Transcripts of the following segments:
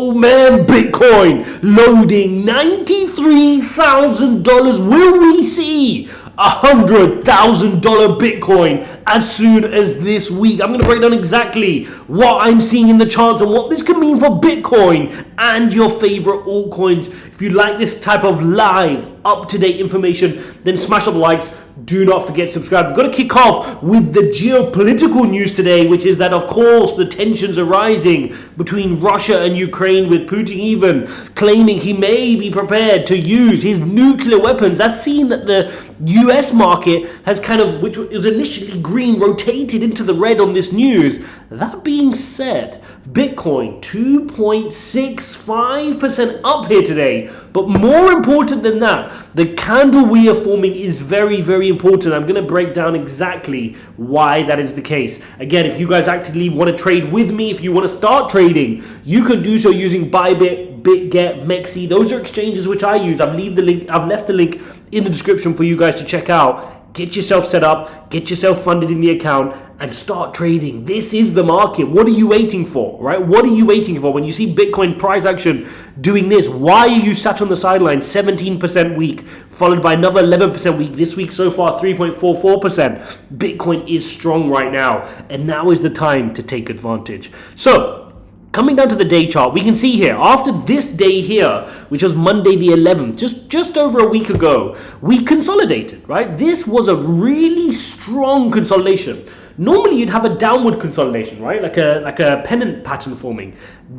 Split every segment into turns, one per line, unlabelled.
Oh man, Bitcoin loading $93,000. Will we see $100,000 Bitcoin as soon as this week? I'm going to break down exactly what I'm seeing in the charts and what this could mean for Bitcoin and your favorite altcoins. If you like this type of live, up-to-date information, then smash up the likes. Do not forget to subscribe. We've got to kick off with the geopolitical news today, which is that, of course, the tensions are rising between Russia and Ukraine, with Putin even claiming he may be prepared to use his nuclear weapons. That's seen that the US market has kind of, which was initially green, rotated into the red on this news. That being said, Bitcoin 2.65% up here today. But more important than that, the candle we are forming is very, very important. I'm going to break down exactly why that is the case. Again, if you guys actively want to trade with me, if you want to start trading, you can do so using Bybit, BitGet, Mexi. Those are exchanges which I use. I've left the link in the description for you guys to check out. Get yourself set up, get yourself funded in the account, and start trading. This is the market. What are you waiting for, right? What are you waiting for? When you see Bitcoin price action doing this, why are you sat on the sidelines? 17% week, followed by another 11% week. This week so far, 3.44%. Bitcoin is strong right now, and now is the time to take advantage. So, coming down to the day chart, we can see here, after this day here, which was Monday the 11th, just over a week ago, we consolidated, right? This was a really strong consolidation. Normally you'd have a downward consolidation, right? Like a pennant pattern forming.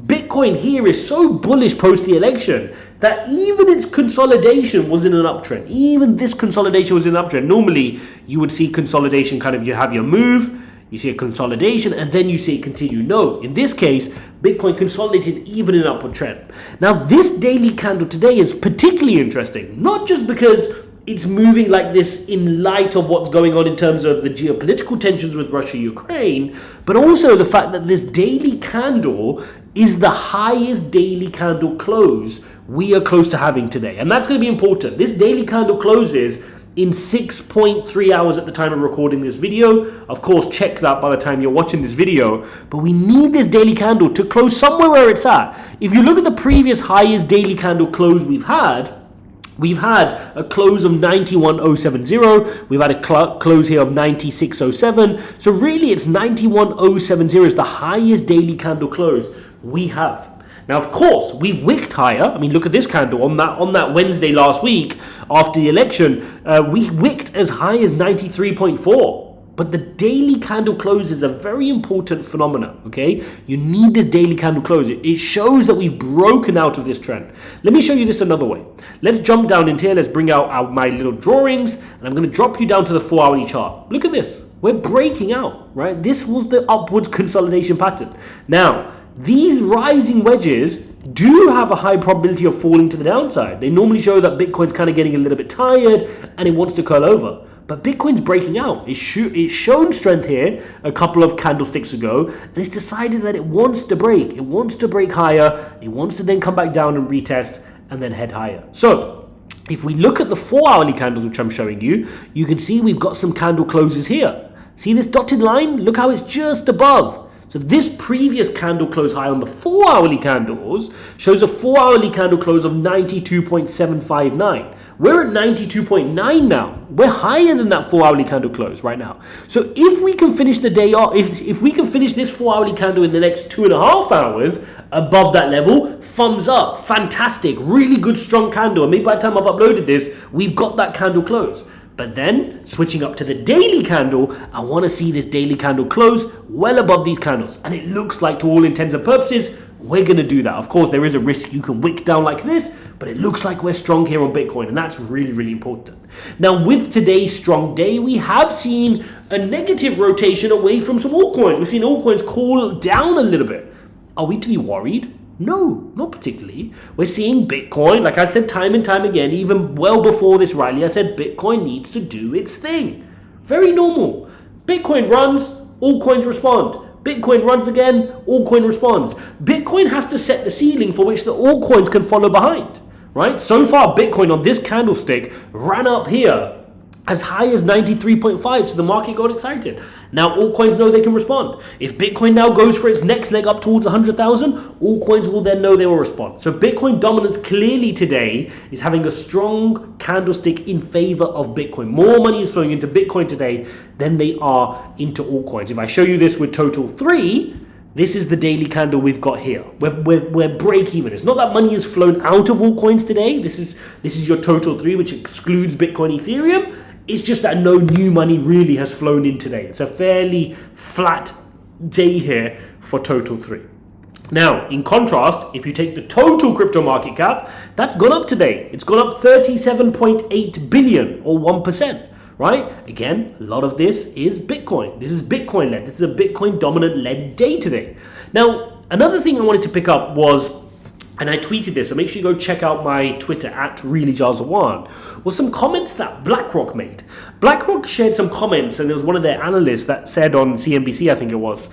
Bitcoin here is so bullish post the election that even its consolidation was in an uptrend. Even this consolidation was in an uptrend. Normally you would see consolidation, kind of, you have your move, you see a consolidation, and then you see it continue. No, in this case, Bitcoin consolidated even in an upward trend. Now, this daily candle today is particularly interesting, not just because it's moving like this in light of what's going on in terms of the geopolitical tensions with Russia, Ukraine, but also the fact that this daily candle is the highest daily candle close we are close to having today. And that's going to be important. This daily candle closes in 6.3 hours at the time of recording this video. Of course, check that by the time you're watching this video. But we need this daily candle to close somewhere where it's at. If you look at the previous highest daily candle close we've had a close of 91.070. We've had a close here of 96.07. So really, it's 91.070 is the highest daily candle close we have. Now, of course, we've wicked higher. I mean, look at this candle on that Wednesday last week after the election. We wicked as high as 93.4. But the daily candle close is a very important phenomenon, okay? You need this daily candle close. It shows that we've broken out of this trend. Let me show you this another way. Let's jump down into here. Let's bring out my little drawings, and I'm going to drop you down to the 4-hourly chart. Look at this. We're breaking out, right? This was the upwards consolidation pattern. Now, these rising wedges do have a high probability of falling to the downside. They normally show that Bitcoin's kind of getting a little bit tired and it wants to curl over. But Bitcoin's breaking out. It's shown strength here a couple of candlesticks ago, and it's decided that it wants to break. It wants to break higher. It wants to then come back down and retest and then head higher. So if we look at the 4-hourly candles, which I'm showing you, you can see we've got some candle closes here. See this dotted line? Look how it's just above. So this previous candle close high on the 4-hourly candles shows a 4-hourly candle close of 92.759. We're at 92.9 now. We're higher than that 4-hourly candle close right now. So if we can finish the day off, if we can finish this 4-hourly candle in the next 2.5 hours above that level, thumbs up, fantastic, really good strong candle. And maybe by the time I've uploaded this, we've got that candle close. But then, switching up to the daily candle, I want to see this daily candle close well above these candles. And it looks like, to all intents and purposes, we're going to do that. Of course, there is a risk you can wick down like this, but it looks like we're strong here on Bitcoin, and that's really, really important. Now, with today's strong day, we have seen a negative rotation away from some altcoins. We've seen altcoins cool down a little bit. Are we to be worried? No, not particularly. We're seeing Bitcoin, like I said time and time again, even well before this rally, I said Bitcoin needs to do its thing. Very normal. Bitcoin runs, altcoins respond. Bitcoin runs again, altcoin responds. Bitcoin has to set the ceiling for which the altcoins can follow behind, right? So far, Bitcoin on this candlestick ran up here as high as 93.5, so the market got excited. Now altcoins know they can respond. If Bitcoin now goes for its next leg up towards 100,000, altcoins will then know they will respond. So Bitcoin dominance clearly today is having a strong candlestick in favor of Bitcoin. More money is flowing into Bitcoin today than they are into altcoins. If I show you this with total 3, this is the daily candle we've got here. We're break even. It's not that money has flown out of altcoins today. This is your total 3, which excludes Bitcoin, Ethereum. It's just that no new money really has flown in today. It's a fairly flat day here for total 3. Now, in contrast, if you take the total crypto market cap, that's gone up today. It's gone up 37.8 billion or 1%. Right? Again, a lot of this is Bitcoin. This is Bitcoin led. This is a Bitcoin dominant led day today. Now, another thing I wanted to pick up was, and I tweeted this, so make sure you go check out my Twitter at ReallyJaws1, was some comments that BlackRock made. BlackRock shared some comments, and there was one of their analysts that said on CNBC, I think it was,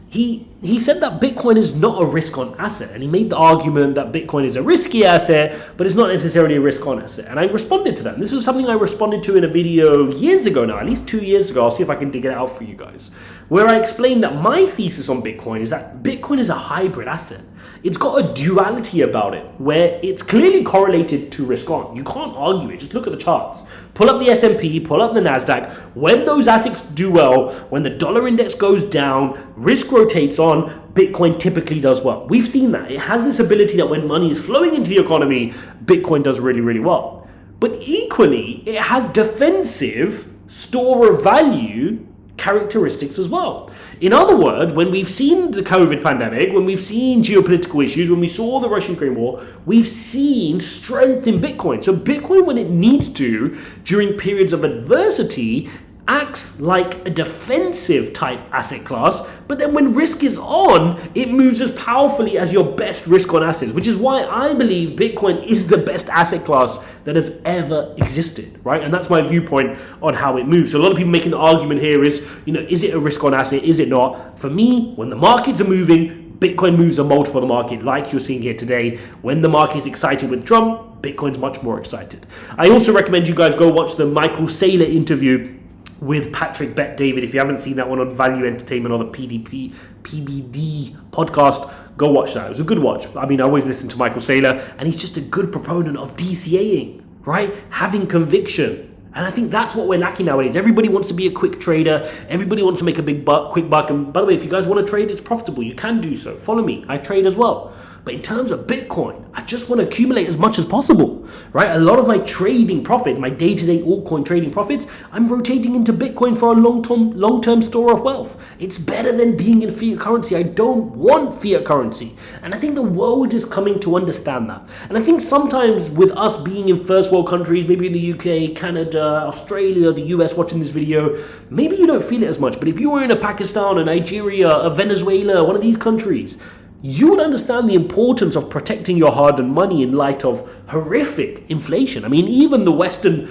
he said that Bitcoin is not a risk-on asset, and he made the argument that Bitcoin is a risky asset, but it's not necessarily a risk-on asset. And I responded to that. And this is something I responded to in a video years ago now, at least 2 years ago. I'll see if I can dig it out for you guys, where I explained that my thesis on Bitcoin is that Bitcoin is a hybrid asset. It's got a duality about it, where it's clearly correlated to risk on. You can't argue it. Just look at the charts. Pull up the S&P, pull up the NASDAQ. When those assets do well, when the dollar index goes down, risk rotates on, Bitcoin typically does well. We've seen that. It has this ability that when money is flowing into the economy, Bitcoin does really, really well. But equally, it has defensive store of value characteristics as well. In other words, when we've seen the COVID pandemic, when we've seen geopolitical issues, when we saw the Russia-Ukraine war, we've seen strength in Bitcoin. So Bitcoin, when it needs to, during periods of adversity, acts like a defensive type asset class, but then when risk is on, it moves as powerfully as your best risk on assets, which is why I believe Bitcoin is the best asset class that has ever existed, right? And that's my viewpoint on how it moves. So a lot of people making the argument here is, is it a risk on asset? Is it not? For me, when the markets are moving, Bitcoin moves a multiple of the market, like you're seeing here today. When the market is excited with Trump, Bitcoin's much more excited. I also recommend you guys go watch the Michael Saylor interview with Patrick Bet David. If you haven't seen that one on Value Entertainment or the PBD podcast, go watch that. It was a good watch. I mean, I always listen to Michael Saylor, and he's just a good proponent of DCAing, right? Having conviction. And I think that's what we're lacking nowadays. Everybody wants to be a quick trader. Everybody wants to make a quick buck. And by the way, if you guys want to trade, it's profitable. You can do so. Follow me. I trade as well. But in terms of Bitcoin, I just want to accumulate as much as possible, right? A lot of my trading profits, my day-to-day altcoin trading profits, I'm rotating into Bitcoin for a long-term store of wealth. It's better than being in fiat currency. I don't want fiat currency. And I think the world is coming to understand that. And I think sometimes with us being in first world countries, maybe in the UK, Canada, Australia, the US watching this video, maybe you don't feel it as much. But if you were in a Pakistan, a Nigeria, a Venezuela, one of these countries, you would understand the importance of protecting your hard-earned money in light of horrific inflation. I mean, even the Western,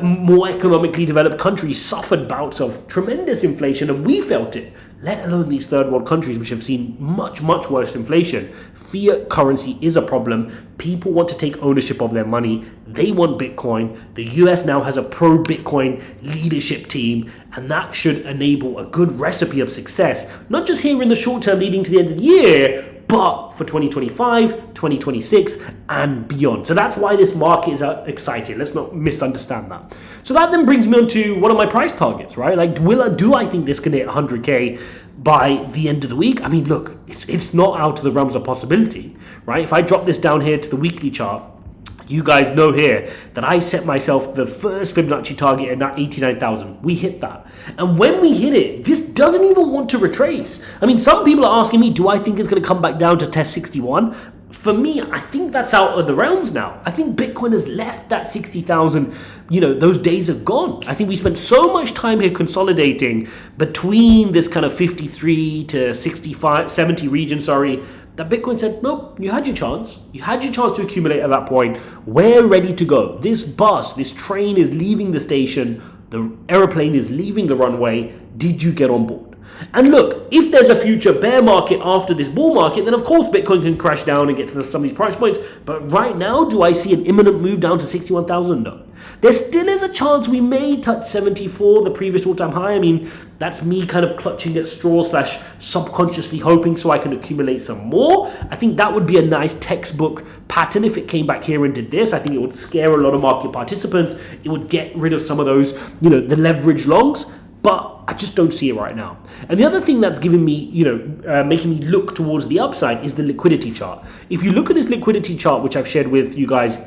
more economically developed countries suffered bouts of tremendous inflation, and we felt it, let alone these third world countries which have seen much, much worse inflation. Fiat currency is a problem. People want to take ownership of their money. They want Bitcoin. The US now has a pro-Bitcoin leadership team, and that should enable a good recipe of success, not just here in the short term leading to the end of the year, but for 2025, 2026, and beyond. So that's why this market is exciting. Let's not misunderstand that. So that then brings me on to one of my price targets, right? Like, do I think this can hit 100K by the end of the week? I mean, look, it's not out of the realms of possibility, right? If I drop this down here to the weekly chart, you guys know here that I set myself the first Fibonacci target at that 89,000. We hit that. And when we hit it, this doesn't even want to retrace. I mean, some people are asking me, do I think it's going to come back down to test 61? For me, I think that's out of the realms now. I think Bitcoin has left that 60,000, those days are gone. I think we spent so much time here consolidating between this kind of 53 to 65, 70 region, that Bitcoin said, nope, you had your chance. You had your chance to accumulate at that point. We're ready to go. This bus, this train is leaving the station. The aeroplane is leaving the runway. Did you get on board? And look, if there's a future bear market after this bull market, then of course Bitcoin can crash down and get to some of these price points. But right now, do I see an imminent move down to 61,000? No. There still is a chance we may touch 74, the previous all-time high. I mean, that's me kind of clutching at straws / subconsciously hoping so I can accumulate some more. I think that would be a nice textbook pattern if it came back here and did this. I think it would scare a lot of market participants. It would get rid of some of those, the leverage longs. But I just don't see it right now. And the other thing that's giving me, making me look towards the upside is the liquidity chart. If you look at this liquidity chart, which I've shared with you guys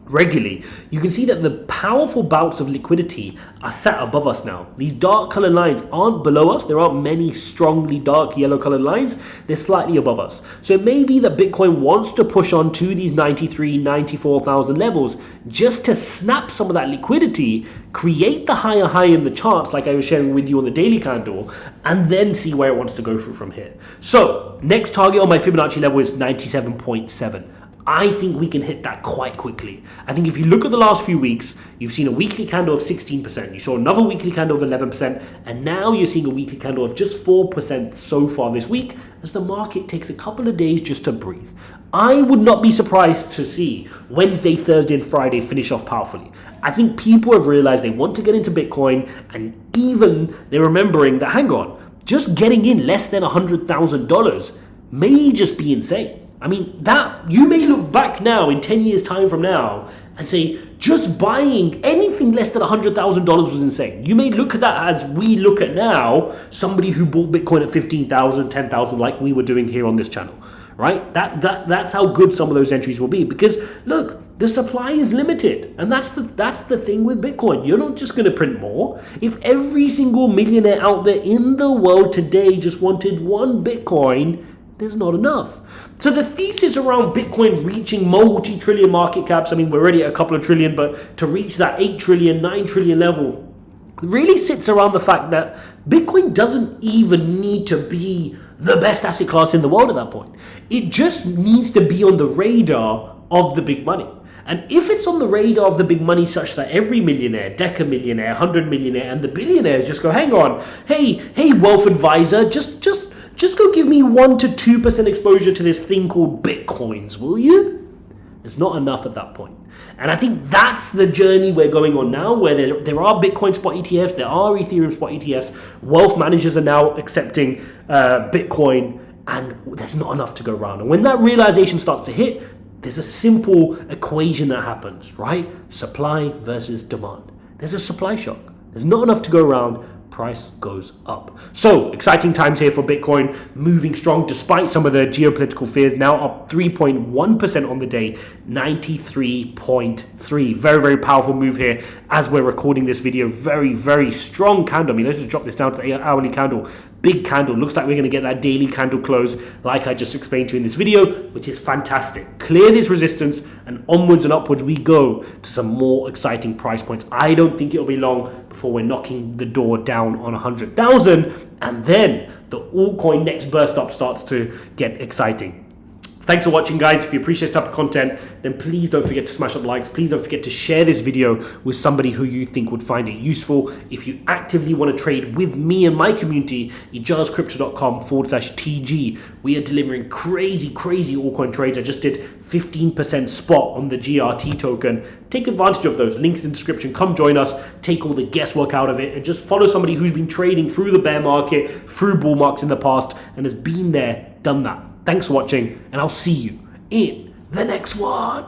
regularly, you can see that the powerful bouts of liquidity are sat above us now. These dark colored lines aren't below us. There aren't many strongly dark yellow colored lines. They're slightly above us. So it may be that Bitcoin wants to push on to these 93, 94,000 levels just to snap some of that liquidity, create the higher high in the charts like I was sharing with you on the daily candle, and then see where it wants to go through from here. So next target on my Fibonacci level is 97.7. I think we can hit that quite quickly. I think if you look at the last few weeks, you've seen a weekly candle of 16%. You saw another weekly candle of 11%. And now you're seeing a weekly candle of just 4% so far this week as the market takes a couple of days just to breathe. I would not be surprised to see Wednesday, Thursday, and Friday finish off powerfully. I think people have realized they want to get into Bitcoin, and even they're remembering that, hang on, just getting in less than $100,000 may just be insane. I mean, that you may look back now in 10 years time from now and say, just buying anything less than $100,000 was insane. You may look at that as we look at now, somebody who bought Bitcoin at 15,000, 10,000 like we were doing here on this channel, right? That's how good some of those entries will be, because look, the supply is limited, and that's the thing with Bitcoin. You're not just going to print more. If every single millionaire out there in the world today just wanted one Bitcoin, there's not enough. So the thesis around Bitcoin reaching multi-trillion market caps, I mean, we're already at a couple of trillion, but to reach that 8 trillion, 9 trillion level really sits around the fact that Bitcoin doesn't even need to be the best asset class in the world at that point. It just needs to be on the radar of the big money. And if it's on the radar of the big money such that every millionaire, deca-millionaire, 100 millionaire, and the billionaires just go, hang on, hey, wealth advisor, just go give me 1 to 2% exposure to this thing called Bitcoins, will you? It's not enough at that point. And I think that's the journey we're going on now, where there are Bitcoin spot ETFs, there are Ethereum spot ETFs, wealth managers are now accepting Bitcoin, and there's not enough to go around. And when that realization starts to hit, there's a simple equation that happens, right? Supply versus demand. There's a supply shock. There's not enough to go around. Price goes up. So exciting times here for Bitcoin, moving strong despite some of the geopolitical fears. Now up 3.1% on the day, 93.3. Very, very powerful move here as we're recording this video. Very, very strong candle. I mean, let's just drop this down to the hourly candle. Big candle. Looks like we're going to get that daily candle close like I just explained to you in this video, which is fantastic. Clear this resistance and onwards and upwards we go to some more exciting price points. I don't think it'll be long before we're knocking the door down on 100,000, and then the altcoin next burst up starts to get exciting. Thanks for watching, guys. If you appreciate this type of content, then please don't forget to smash up likes. Please don't forget to share this video with somebody who you think would find it useful. If you actively want to trade with me and my community, ijazcrypto.com/TG. We are delivering crazy altcoin trades. I just did 15% spot on the GRT token. Take advantage of those links in the description. Come join us, take all the guesswork out of it, and just follow somebody who's been trading through the bear market, through bull markets in the past, and has been there, done that. Thanks for watching, and I'll see you in the next one.